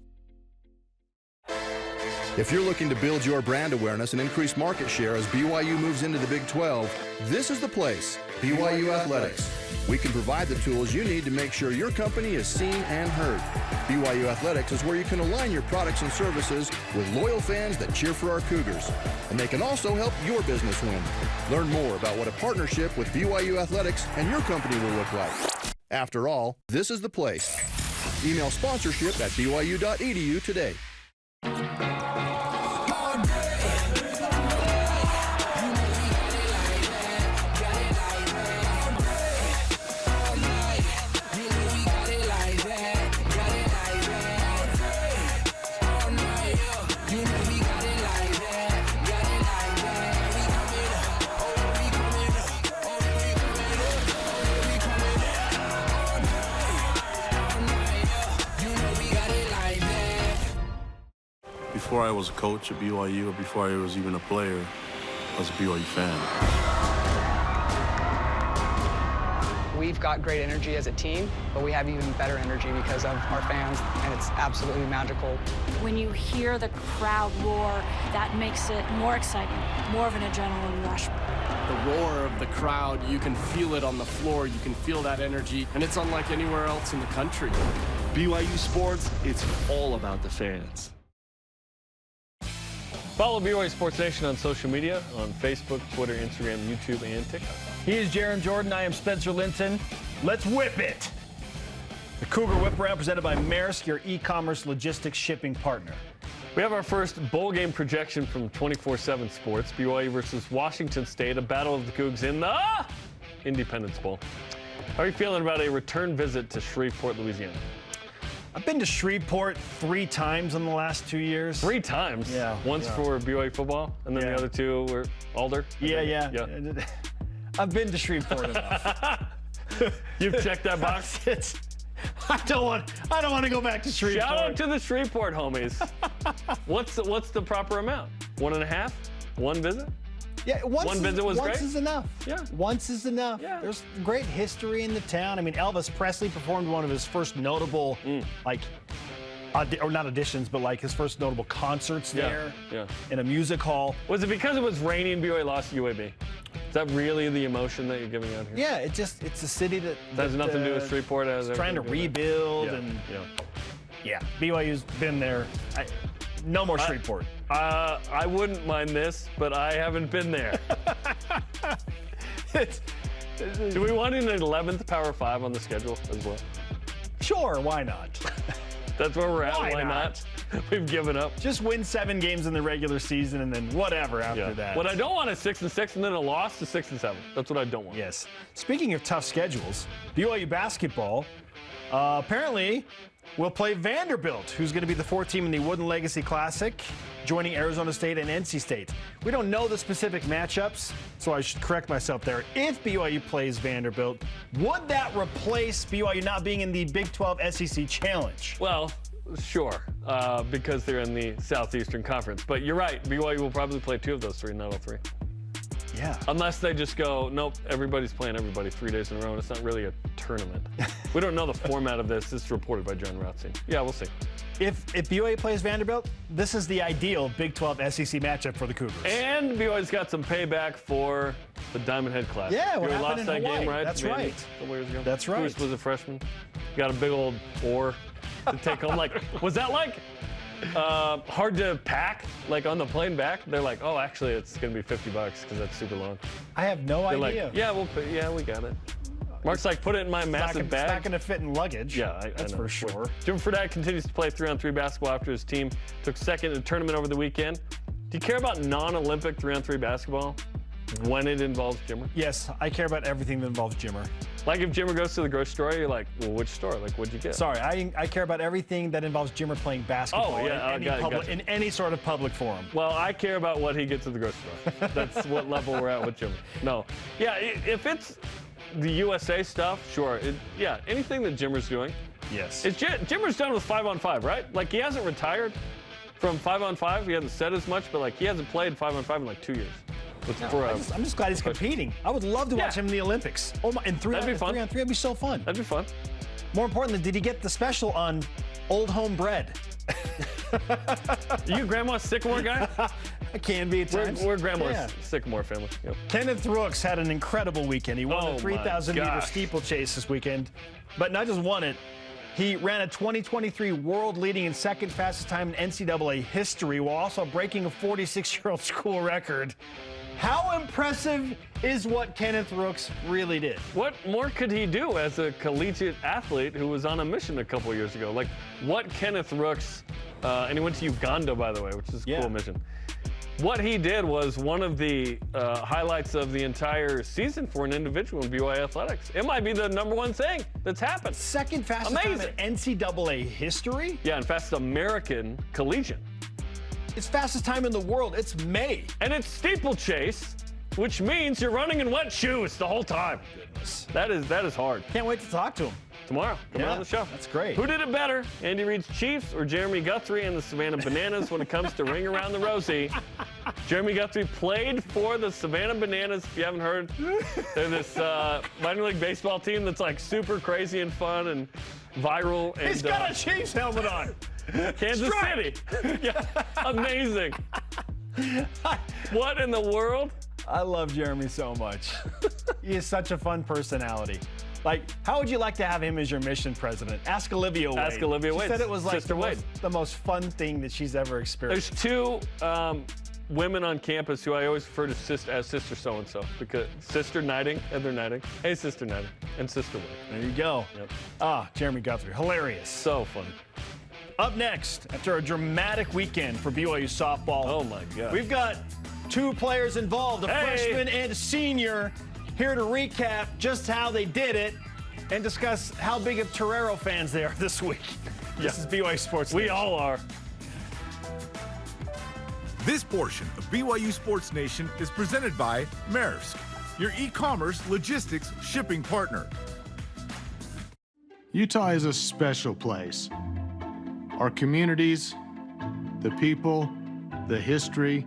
If you're looking to build your brand awareness and increase market share as BYU moves into the Big 12, this is the place, BYU Athletics. We can provide the tools you need to make sure your company is seen and heard. BYU Athletics is where you can align your products and services with loyal fans that cheer for our Cougars. And they can also help your business win. Learn more about what a partnership with BYU Athletics and your company will look like. After all, this is the place. Email sponsorship at byu.edu today. Before I was a coach at BYU, or before I was even a player, I was a BYU fan. We've got great energy as a team, but we have even better energy because of our fans, and it's absolutely magical. When you hear the crowd roar, that makes it more exciting, more of an adrenaline rush. The roar of the crowd, you can feel it on the floor, you can feel that energy, and it's unlike anywhere else in the country. BYU Sports, it's all about the fans. Follow BYU Sports Nation on social media, on Facebook, Twitter, Instagram, YouTube, and TikTok. He is Jarom Jordan. I am Spencer Linton. Let's whip it. The Cougar Whip Around presented by Maersk, your e-commerce logistics shipping partner. We have our first bowl game projection from 24/7 Sports. BYU versus Washington State, a battle of the Cougs in the Independence Bowl. How are you feeling about a return visit to Shreveport, Louisiana? I've been to Shreveport 3 times in the last 2 years. 3 times? Yeah. Once for BYU football, and then the other 2 were Alder? Yeah. I've been to Shreveport enough. You've checked that box? I don't want to go back to Shreveport. Shout out to the Shreveport homies. What's the proper amount? 1.5? 1 visit? Yeah, one visit was great. Once is enough. Yeah. Once is enough. Yeah. There's great history in the town. I mean, Elvis Presley performed one of his first notable, or not auditions, but like his first notable concerts there in a music hall. Was it because it was raining and BYU lost to UAB? Is that really the emotion that you're giving out here? Yeah, it's a city that has nothing to do with Shreveport. It's trying to rebuild BYU's been there. No more Shreveport. I wouldn't mind this, but I haven't been there. Do we want an 11th Power 5 on the schedule as well? Sure, why not? That's where we're at. Why not? We've given up. Just win 7 games in the regular season and then whatever after that. What I don't want is 6-6 and then a loss to 6-7. That's what I don't want. Yes. Speaking of tough schedules, BYU basketball apparently will play Vanderbilt, who's going to be the 4th team in the Wooden Legacy Classic, joining Arizona State and NC State. We don't know the specific matchups, so I should correct myself there. If BYU plays Vanderbilt, would that replace BYU not being in the Big 12 SEC Challenge? Well, sure, because they're in the Southeastern Conference. But you're right, BYU will probably play 2 of those 3, not all 3. Yeah. Unless they just go, nope, everybody's playing everybody 3 days in a row, and it's not really a tournament. We don't know the format of this. This is reported by John Rothstein. Yeah, we'll see. If BYU plays Vanderbilt, this is the ideal Big 12 SEC matchup for the Cougars. And BYU's got some payback for the Diamond Head Classic. Yeah, what BYU happened lost in that Hawaii. game, right? That's right. A couple years ago. That's right. Cougars was a freshman. Got a big old oar to take home. Was that hard to pack, on the plane back? They're like, oh, actually, it's going to be $50 because that's super long. I have no idea. Like, yeah, we got it. Mark's like, put it in my massive bag. It's not going to fit in luggage. Yeah, that's for sure. Jim Fredette continues to play 3-on-3 basketball after his team took second in a tournament over the weekend. Do you care about non-Olympic 3-on-3 basketball when it involves Jimmer? Yes, I care about everything that involves Jimmer. Like if Jimmer goes to the grocery store, you're like, well, which store? What'd you get? Sorry, I care about everything that involves Jimmer playing basketball in any sort of public forum. Well, I care about what he gets at the grocery store. That's what level we're at with Jimmer. No. Yeah, if it's the USA stuff, sure. Anything that Jimmer's doing. Yes. Jimmer's done with 5-on-5, right? He hasn't retired from 5-on-5. He hasn't said as much, but he hasn't played 5-on-5 in 2 years. I'm just glad he's competing. I would love to watch him in the Olympics. Oh my! And 3-on-3, that'd be so fun. That'd be fun. More importantly, did he get the special on Old Home Bread? You Grandma's Sycamore guy? I can be at times. We're Grandma's Sycamore family. Yep. Kenneth Rooks had an incredible weekend. He won the 3,000-meter steeplechase this weekend, but not just won it. He ran a 2023 world-leading and second fastest time in NCAA history while also breaking a 46-year-old school record. How impressive is what Kenneth Rooks really did? What more could he do as a collegiate athlete who was on a mission a couple years ago? What Kenneth Rooks, and he went to Uganda, by the way, which is a cool mission. What he did was one of the highlights of the entire season for an individual in BYU athletics. It might be the #1 thing that's happened. Second fastest time in NCAA history? Yeah, and fastest American collegiate. It's fastest time in the world. It's May. And it's steeplechase, which means you're running in wet shoes the whole time. Goodness. That is hard. Can't wait to talk to him. Tomorrow. Come on the show. That's great. Who did it better? Andy Reid's Chiefs or Jeremy Guthrie and the Savannah Bananas when it comes to Ring Around the Rosie? Jeremy Guthrie played for the Savannah Bananas. If you haven't heard, they're this minor league baseball team that's super crazy and fun and viral. And, he's got a Chiefs helmet on. Kansas City. Yeah, amazing. What in the world? I love Jeremy so much. He is such a fun personality. How would you like to have him as your mission president? Ask Olivia Wade. Ask Olivia Wade. She said it was the most fun thing that she's ever experienced. There's 2 women on campus who I always refer to as Sister So-and-so, because Sister Knighting, Heather Knighting. Hey, Sister Knighting, and Sister Wade. There you go. Yep. Jeremy Guthrie, hilarious. So funny. Up next, after a dramatic weekend for BYU softball. Oh, my God. We've got 2 players involved, a freshman and a senior, here to recap just how they did it and discuss how big of Torero fans they are this week. This is BYU Sports Nation. We all are. This portion of BYU Sports Nation is presented by Maersk, your e-commerce logistics shipping partner. Utah is a special place. Our communities, the people, the history.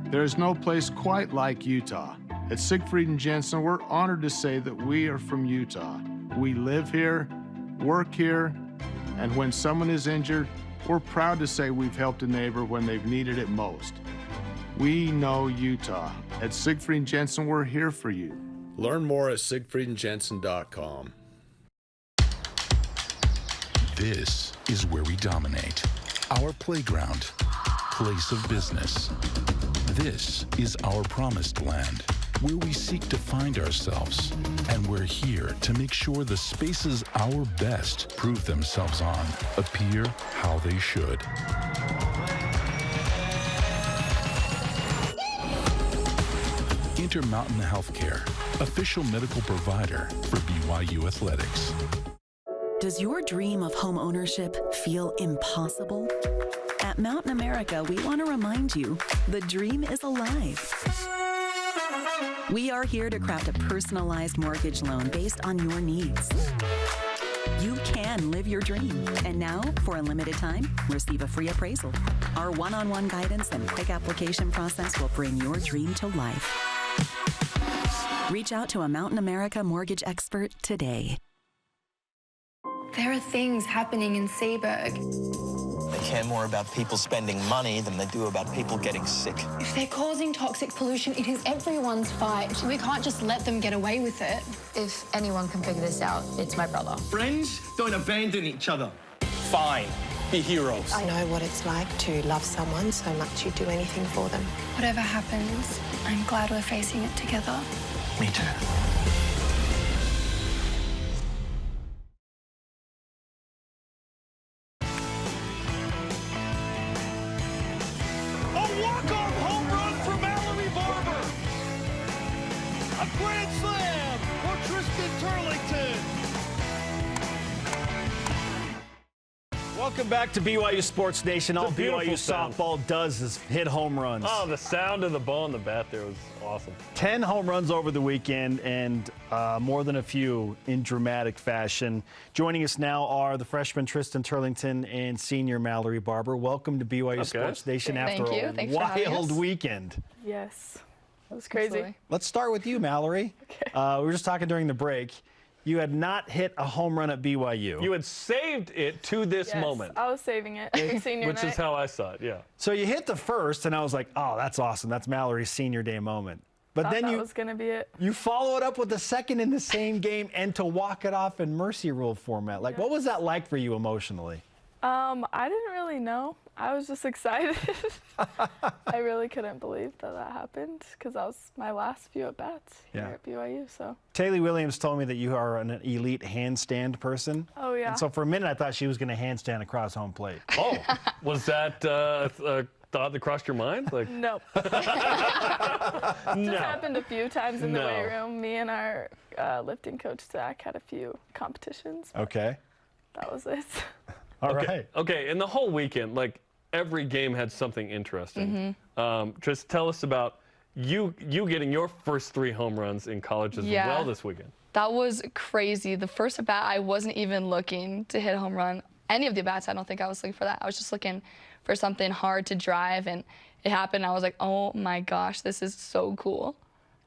There is no place quite like Utah. At Siegfried and Jensen, we're honored to say that we are from Utah. We live here, work here, and when someone is injured, we're proud to say we've helped a neighbor when they've needed it most. We know Utah. At Siegfried and Jensen, we're here for you. Learn more at siegfriedandjensen.com. This is where we dominate. Our playground, place of business. This is our promised land, where we seek to find ourselves. And we're here to make sure the spaces our best prove themselves on appear how they should. Intermountain Healthcare, official medical provider for BYU Athletics. Does your dream of home ownership feel impossible? At Mountain America, we want to remind you, the dream is alive. We are here to craft a personalized mortgage loan based on your needs. You can live your dream. And now, for a limited time, receive a free appraisal. Our one-on-one guidance and quick application process will bring your dream to life. Reach out to a Mountain America mortgage expert today. There are things happening in Seaburg. They care more about people spending money than they do about people getting sick. If they're causing toxic pollution, it is everyone's fight. We can't just let them get away with it. If anyone can figure this out, it's my brother. Friends don't abandon each other. Fine, be heroes. I know what it's like to love someone so much you'd do anything for them. Whatever happens, I'm glad we're facing it together. Me too. A walk-off home run for Mallory Barber. A grand slam for Tristen Turlington. Welcome back to BYU Sports Nation. All BYU softball does is hit home runs. Oh, the sound of the ball in the bat there was awesome. 10 home runs over the weekend, and more than a few in dramatic fashion. Joining us now are the freshman Tristen Turlington and senior Mallory Barber. Welcome to BYU Sports Nation after a wild weekend. Yes, that was crazy. Absolutely. Let's start with you, Mallory. Okay. We were just talking during the break. You had not hit a home run at BYU. You had saved it to this moment. I was saving it. Senior Which night. is how I saw it, yeah. So you hit the first, and I was like, oh, that's awesome. That's Mallory's senior day moment. But then that was going to be it. You follow it up with the second in the same game and to walk it off in mercy rule format. Like, what was that like for you emotionally? I didn't really know. I was just excited. I really couldn't believe that happened because that was my last few at-bats here at BYU. So Taylor Williams told me that you are an elite handstand person. Oh, yeah. And so for a minute, I thought she was going to handstand across home plate. Oh, was that a thought that crossed your mind? Like, nope. Just happened a few times in the weight room. Me and our lifting coach, Zach, had a few competitions. Okay. That was it. All right. Okay, and the whole weekend, like, every game had something interesting. Just tell us about you getting your first 3 home runs in college as well this weekend. That was crazy. The first at bat, I wasn't even looking to hit a home run. Any of the bats, I don't think I was looking for that. I was just looking for something hard to drive, and it happened. I was like, oh my gosh, this is so cool.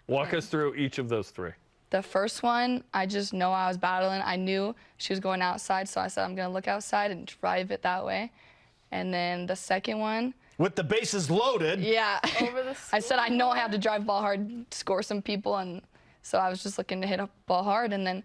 Walk us through each of those 3. The first one, I just know I was battling. I knew she was going outside, so I said I'm going to look outside and drive it that way. And then the second one. With the bases loaded. Yeah. I said I know I have to drive ball hard, score some people, and so I was just looking to hit a ball hard. And then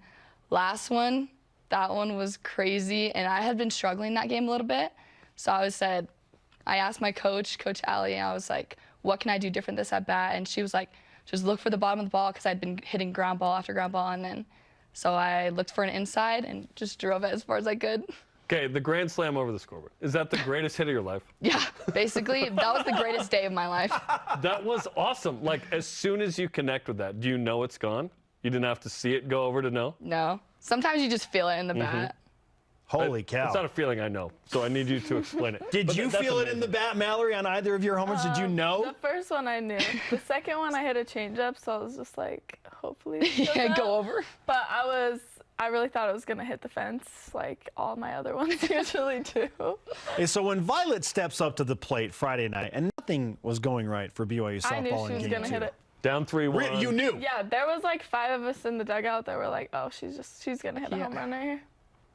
last one, that one was crazy, and I had been struggling that game a little bit. So I asked my coach, Coach Allie, and I was like, what can I do different this at bat? And she was like, just look for the bottom of the ball, because I'd been hitting ground ball after ground ball. And then, so I looked for an inside and just drove it as far as I could. Okay, the grand slam over the scoreboard. Is that the greatest hit of your life? Yeah, basically, that was the greatest day of my life. That was awesome. Like, as soon as you connect with that, do you know it's gone? You didn't have to see it go over to know? No. Sometimes you just feel it in the bat. Holy cow. It's not a feeling I know, so I need you to explain it. Did you feel it in the bat, Mallory, on either of your homers? Did you know? The first one I knew. The second one I hit a changeup, so I was just like, hopefully it goes go out. over. But I really thought it was going to hit the fence, like all my other ones usually do. Hey, so when Violet steps up to the plate Friday night, and nothing was going right for BYU softball I knew she was in going game to hit 2. it. Down 3-1. You knew? Yeah, there was like 5 of us in the dugout that were like, oh, she's going to hit a home run right here.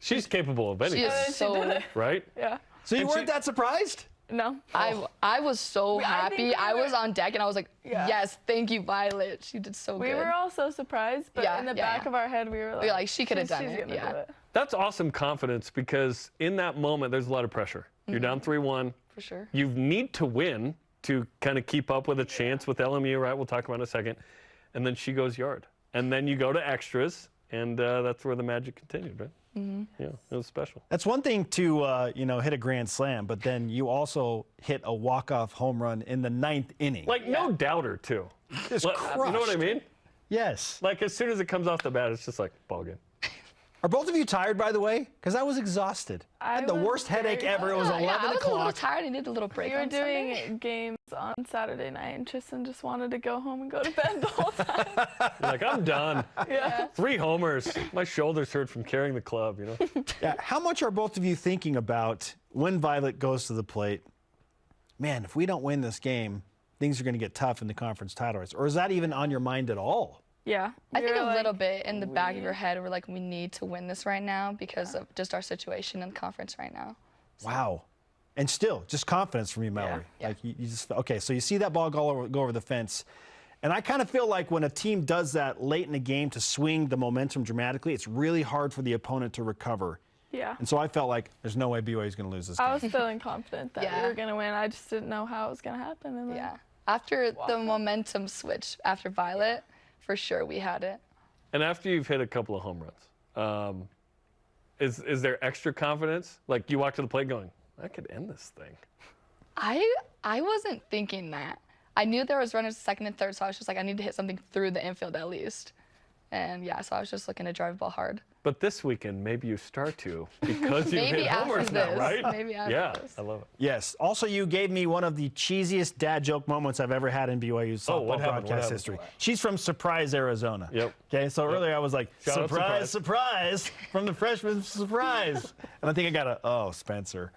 She's capable of anything. She is so, right? Yeah. So you weren't that surprised? No. I was so happy. I was on deck, and I was like, yes, thank you, Violet. She did so good. We were all so surprised, but in the back of our head, we were like, she could have done she's it. Gonna do it. That's awesome confidence, because in that moment, there's a lot of pressure. You're down 3-1. For sure. You need to win to kind of keep up with a chance with LMU, right? We'll talk about it in a second. And then she goes yard. And then you go to extras, and that's where the magic continued, right? Yeah, it was special. That's one thing to hit a grand slam, but then you also hit a walk-off home run in the 9th inning. Like, no doubter, too. Just You crushed. know what I mean? Yes. Like, as soon as it comes off the bat, it's just like, ball game. Are both of you tired, by the way? Because I was exhausted. I had the worst headache ever. It was 11 I was o'clock. a little tired. I needed a little break. We were on doing Sunday. games on Saturday night, and Tristen just wanted to go home and go to bed the whole time. You're like, I'm done. Yeah. 3 homers. My shoulders hurt from carrying the club, you know? Yeah. How much are both of you thinking about when Violet goes to the plate? Man, if we don't win this game, things are going to get tough in the conference title race. Or is that even on your mind at all? Yeah. I think a little bit in the back of your head, we're like, we need to win this right now because of just our situation in the conference right now. Wow. And still, just confidence from you, Mallory. Yeah. Like you just, okay, so you see that ball go over the fence. And I kind of feel like when a team does that late in the game to swing the momentum dramatically, it's really hard for the opponent to recover. Yeah. And so I felt like there's no way BYU is going to lose this game. I was feeling confident that we were going to win. I just didn't know how it was going to happen. And then After the momentum switch, after Violet, for sure we had it. And after you've hit a couple of home runs, is there extra confidence? Like, you walk to the plate going, I could end this thing. I wasn't thinking that. I knew there was runners second and third, so I was just like, I need to hit something through the infield at least. And yeah, so I was just looking to drive the ball hard. But this weekend, maybe you start to, because you Maybe hit homers after now, this. right? Maybe after this. I love it. Yes. Also, you gave me one of the cheesiest dad joke moments I've ever had in BYU's softball what happened? broadcast history. She's from Surprise, Arizona. Yep. Okay, so earlier I was like, Shout out surprise, surprise, from the freshman Surprise. And I think I got a, Spencer.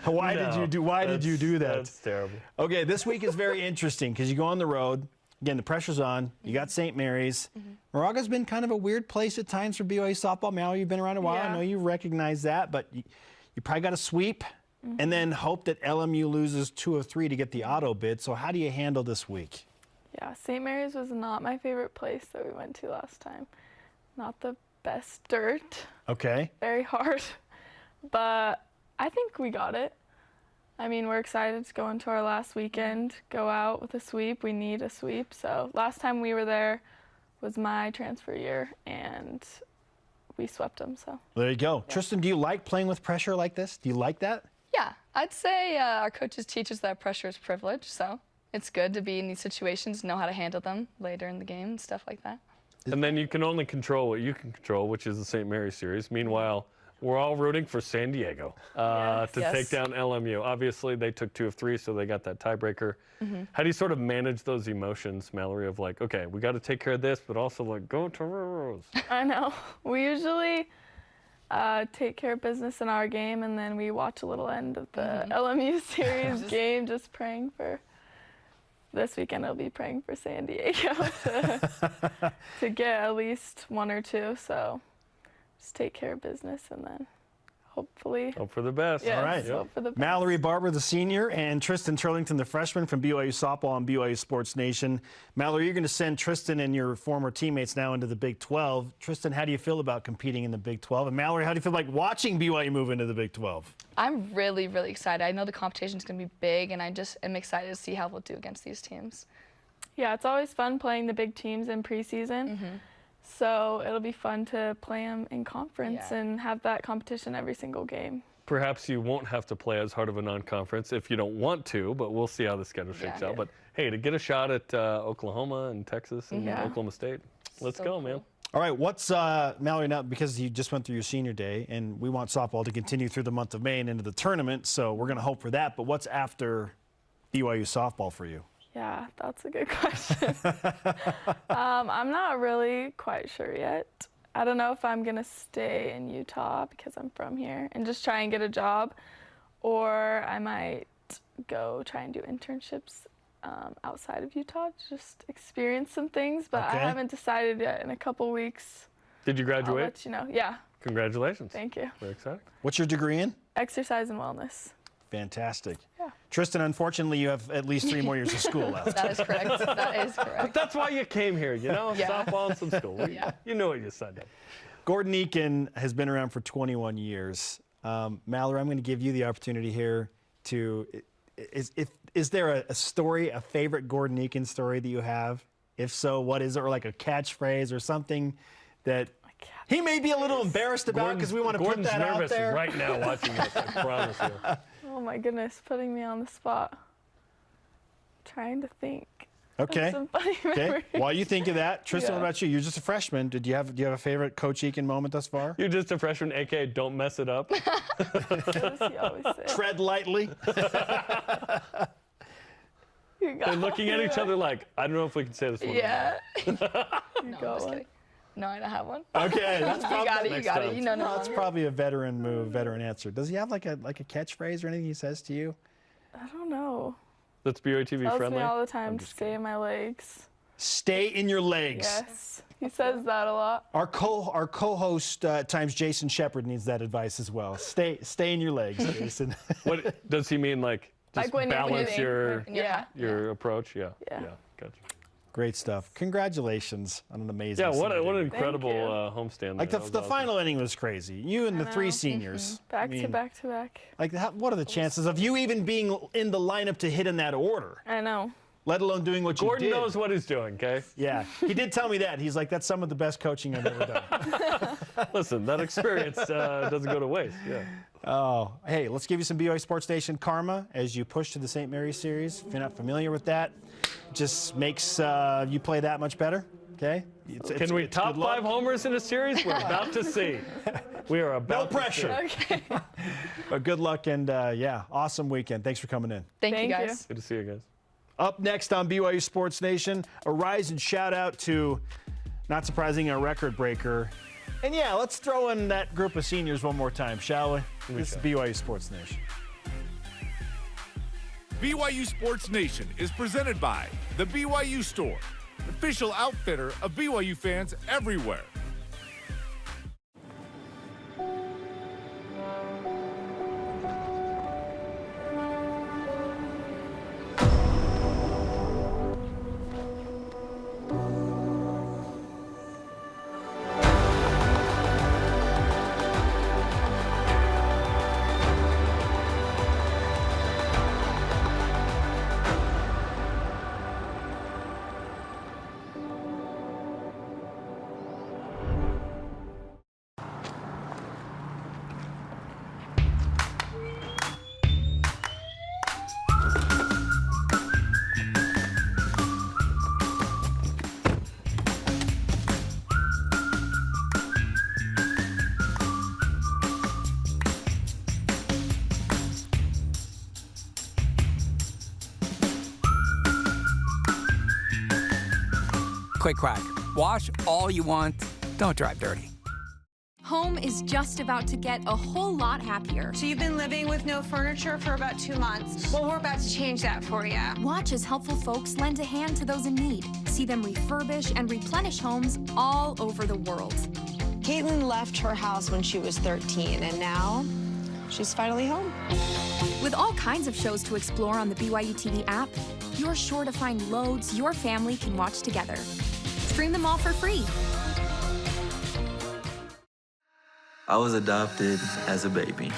Why did you do that? That's terrible. Okay, this week is very interesting because you go on the road. Again, the pressure's on. You got St. Mary's. Moraga's been kind of a weird place at times for BYU softball. Mallory, you've been around a while. I know you recognize that, but you probably got to sweep and then hope that LMU loses 2 of 3 to get the auto bid. So how do you handle this week? Yeah, St. Mary's was not my favorite place that we went to last time. Not the best dirt. Okay. Very hard. But I think we got it. I mean, we're excited to go into our last weekend, go out with a sweep. We need a sweep. So last time we were there was my transfer year, and we swept them. So there you go. Yeah. Tristen, do you like playing with pressure like this? Do you like that? Yeah, I'd say our coaches teach us that pressure is privilege. So it's good to be in these situations, know how to handle them later in the game and stuff like that. And then you can only control what you can control, which is the St. Mary's series. Meanwhile, we're all rooting for San Diego to take down LMU. Obviously, they took 2 of 3, so they got that tiebreaker. How do you sort of manage those emotions, Mallory, of like, okay, we got to take care of this, but also like, go Toreros? I know. We usually take care of business in our game, and then we watch a little end of the LMU series game, just praying for this weekend. I'll be praying for San Diego to get at least 1 or 2. So just take care of business and then hopefully. Hope for the best. Yes, All right. hope for the best. Mallory Barber, the senior, and Tristen Turlington, the freshman from BYU Softball on BYU Sports Nation. Mallory, you're going to send Tristen and your former teammates now into the Big 12. Tristen, how do you feel about competing in the Big 12? And Mallory, how do you feel like watching BYU move into the Big 12? I'm really, really excited. I know the competition's going to be big, and I just am excited to see how we'll do against these teams. Yeah, it's always fun playing the big teams in preseason. So it'll be fun to play them in conference and have that competition every single game. Perhaps you won't have to play as hard of a non-conference if you don't want to, but we'll see how the schedule shakes out. But hey, to get a shot at Oklahoma and Texas and Oklahoma State, let's go, man. All right, what's, Mallory, now because you just went through your senior day, and we want softball to continue through the month of May and into the tournament, so we're going to hope for that. But what's after BYU softball for you? Yeah, that's a good question. I'm not really quite sure yet. I don't know if I'm going to stay in Utah because I'm from here and just try and get a job, or I might go try and do internships outside of Utah to just experience some things, but I haven't decided yet. In a couple weeks. Did you graduate? I'll let you know. Yeah. Congratulations. Thank you. Very exciting. What's your degree in? Exercise and wellness. Fantastic. Yeah. Tristen, unfortunately, you have at least 3 more years of school left. That is correct. That is correct. But that's why you came here, you know? Softball and some school. You know what you signed up. Gordon Eakin has been around for 21 years. Mallory, I'm going to give you the opportunity here to, is there a story, a favorite Gordon Eakin story that you have? If so, what is it? Or like a catchphrase or something that he may be a little embarrassed about because we want to put that out there. Gordon's nervous right now watching this, I promise you. Oh my goodness, putting me on the spot. Trying to think. Okay. Some funny memories. While you think of that, Tristen, what about you? You're just a freshman. Do you have a favorite Coach Eakin moment thus far? You're just a freshman, aka don't mess it up. What does he always say? Tread lightly. They're looking at each other like, I don't know if we can say this one. Yeah. No, I'm just kidding. No, I don't have one. Okay, that's probably you got it. You know, that's probably a veteran move, veteran answer. Does he have like a catchphrase or anything he says to you? I don't know. That's BYUtv friendly? Tells me all the time to stay in my legs. Stay in your legs. Yes, he says that a lot. Our co-host at times, Jason Shepard, needs that advice as well. Stay in your legs, Jason. What does he mean? Like just when balance your approach? Yeah. Yeah. Gotcha. Great stuff. Congratulations on an amazing season. Yeah, what an incredible homestand. Like the final inning was crazy. You and the 3 seniors. Back to back. Like, what are the chances of you even being in the lineup to hit in that order? I know. Let alone doing what Gordon you did. knows what he's doing, okay? Yeah. He did tell me that. He's like, that's some of the best coaching I've ever done. Listen, that experience doesn't go to waste. Yeah. Oh, hey, let's give you some BYU Sports Nation karma as you push to the St. Mary's Series. If you're not familiar with that, just makes you play that much better, okay? Can we top 5 homers in a series? We're about to see. We are about No pressure. Okay. But good luck and, awesome weekend. Thanks for coming in. Thank you, guys. Good to see you guys. Up next on BYU Sports Nation, a rise and shout out to, not surprising, a record breaker. And yeah, let's throw in that group of seniors one more time, shall we? This is BYU Sports Nation. BYU Sports Nation is presented by the BYU Store, official outfitter of BYU fans everywhere. Quick crack. Wash all you want. Don't drive dirty. Home is just about to get a whole lot happier. So you've been living with no furniture for about 2 months. Well, we're about to change that for you. Watch as helpful folks lend a hand to those in need. See them refurbish and replenish homes all over the world. Caitlin left her house when she was 13, and now she's finally home. With all kinds of shows to explore on the BYUtv app, you're sure to find loads your family can watch together. Stream them all for free. I was adopted as a baby.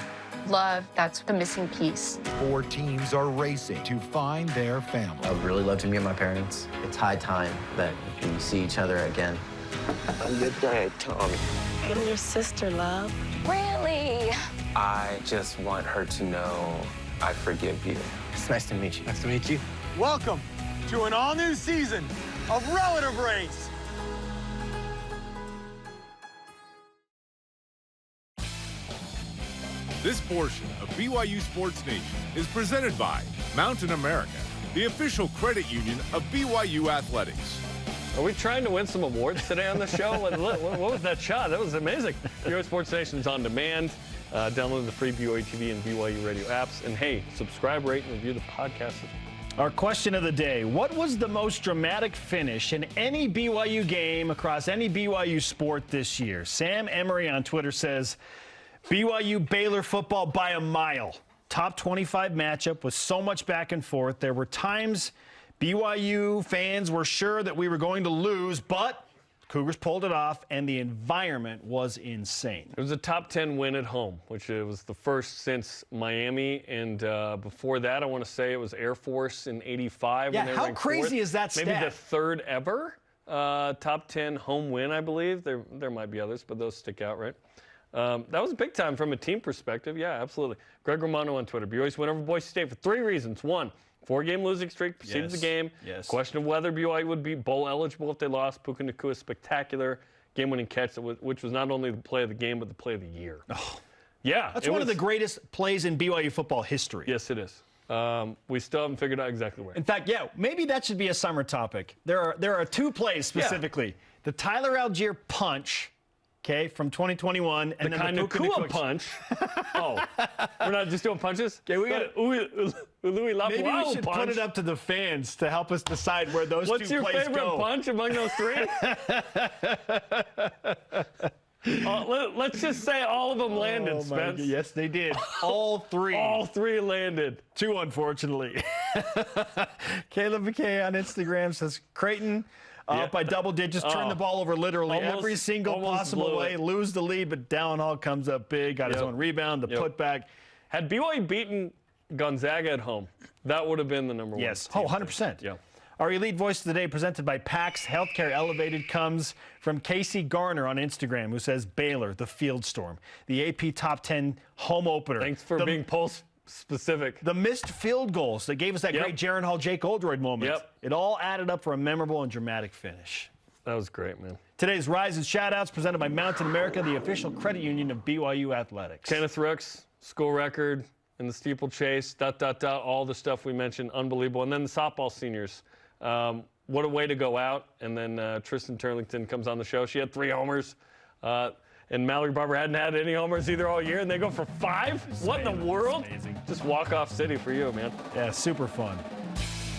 Love, that's the missing piece. 4 teams are racing to find their family. I would really love to meet my parents. It's high time that we see each other again. I'm your dad, Tommy. I'm your sister, love. Really? I just want her to know I forgive you. It's nice to meet you. Nice to meet you. Welcome to an all-new season of Relative Race. This portion of BYU Sports Nation is presented by Mountain America, the official credit union of BYU Athletics. Are we trying to win some awards today on the show? What was that shot? That was amazing. BYU Sports Nation is on demand. Download the free BYUtv and BYU radio apps. And hey, subscribe, rate, and review the podcast. Our question of the day: what was the most dramatic finish in any BYU game across any BYU sport this year? Sam Emery on Twitter says, BYU Baylor football by a mile. Top 25 matchup with so much back and forth. There were times BYU fans were sure that we were going to lose, but Cougars pulled it off, and the environment was insane. It was a top 10 win at home, which was the first since Miami. And before that, I want to say it was Air Force in '85. Yeah, when they how ranked crazy fourth. is that stat? Maybe the third ever top 10 home win, I believe. There might be others, but those stick out, right? That was big time from a team perspective. Yeah, absolutely. Greg Romano on Twitter. BYU's win over Boise State for 3 reasons. 1, 4-game losing streak preceded the game. Yes. Question of whether BYU would be bowl eligible if they lost. Puka Nakua's spectacular game-winning catch, which was not only the play of the game, but the play of the year. Oh. Yeah. That's one of the greatest plays in BYU football history. Yes, it is. We still haven't figured out exactly where. In fact, yeah, maybe that should be a summer topic. There are 2 plays specifically. Yeah. The Tyler Algier punch, okay, from 2021, and the then the Puka Nakua punch. Oh, we're not just doing punches? Okay, we got Louis Lapuau maybe we should punch. put it up to the fans to help us decide where those 2 plays go. What's your favorite punch among those 3? Let's just say all of them landed, Spence. Yes, they did. All 3. All 3 landed. 2, unfortunately. Caleb McKay on Instagram says, Creighton up by double digits, turn the ball over literally every single possible way, lose the lead, but Dallin Hall comes up big, got his own rebound, the putback. Had BYU beaten Gonzaga at home, that would have been the number 1. Yes, 100%. Yeah. Our Elite Voice of the Day, presented by PAX Healthcare Elevated, comes from Casey Garner on Instagram, who says, Baylor, the Field Storm, the AP Top 10 home opener. Thanks for being pulse specific. The missed field goals that gave us that great Jaron Hall, Jake Oldroyd moment. Yep. It all added up for a memorable and dramatic finish. That was great, man. Today's Rise and Shoutouts presented by Mountain America, the official credit union of BYU Athletics. Kenneth Rooks, school record in the steeplechase, all the stuff we mentioned, unbelievable. And then the softball seniors. What a way to go out. And then Tristen Turlington comes on the show. She had 3 homers. And Mallory Barber hadn't had any homers either all year, and they go for 5? What in the world? Amazing. Just walk-off city for you, man. Yeah, super fun.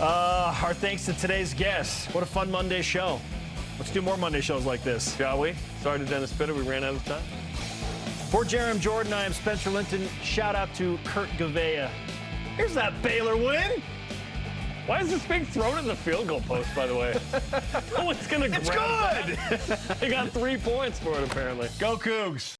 Our thanks to today's guests. What a fun Monday show. Let's do more Monday shows like this. Shall we? Sorry to Dennis Pitta, we ran out of time. For Jarom Jordan, I am Spencer Linton. Shout out to Kurt Gavea. Here's that Baylor win. Why is this being thrown in the field goal post, by the way? No one's going to grab it. It's good. They got 3 points for it, apparently. Go Cougs.